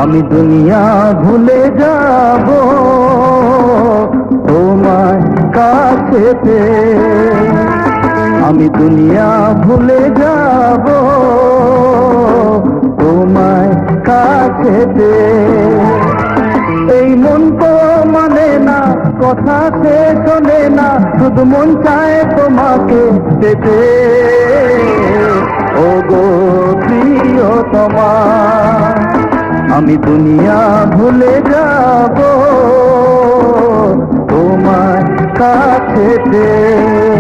আমি দুনিয়া ভুলে যাব তোমায় কাছে পেয়ে, আমি দুনিয়া ভুলে যাব তোমায় কাছে পেয়ে। এই মন তো মানে না, কথা সে শোনে না, শুধু মন চায় তোমাকে পেতে। ও গো প্রিয়তমা, আমি দুনিয়া ভুলে যাব তোমার কাছে পেয়ে।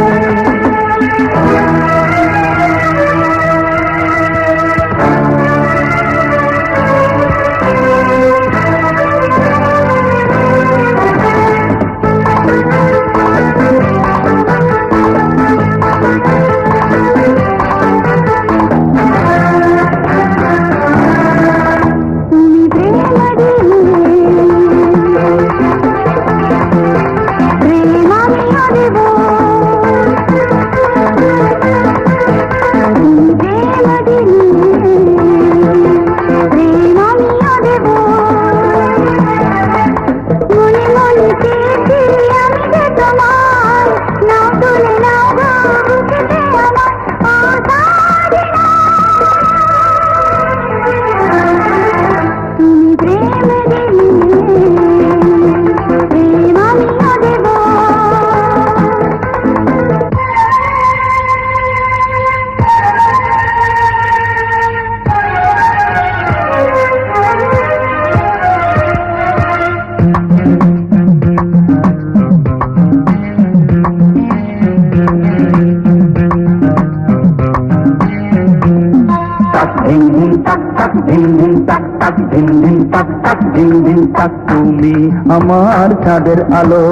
তুমি আমার চাঁদের আলো,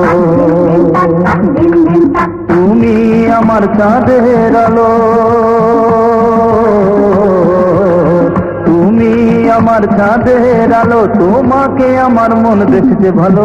তুমি আমার চাঁদের আলো, তুমি আমার চাঁদের আলো, তোমাকে আমার মন দেখতে ভালো।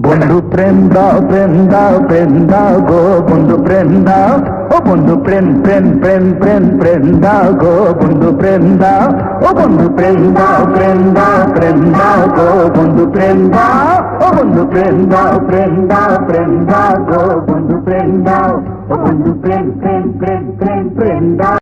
বন্ধু প্রেম দাও, প্রেম দাও, প্রেম দাও গো বন্ধু প্রেম দাও। ও বন্ধু প্রেম প্রেম প্রেম প্রেম প্রেম দাও গো বন্ধু প্রেম দাও। ও বন্ধু প্রেম দাও, প্রেম দাও, প্রেম দাও গো বন্ধু প্রেম দাও। ও বন্ধু প্রেম দাও, প্রেম দাও, প্রেম দাও গো বন্ধু প্রেম দাও। ও বন্ধু প্রেম প্রেম প্রেম প্রেম প্রেম দাও।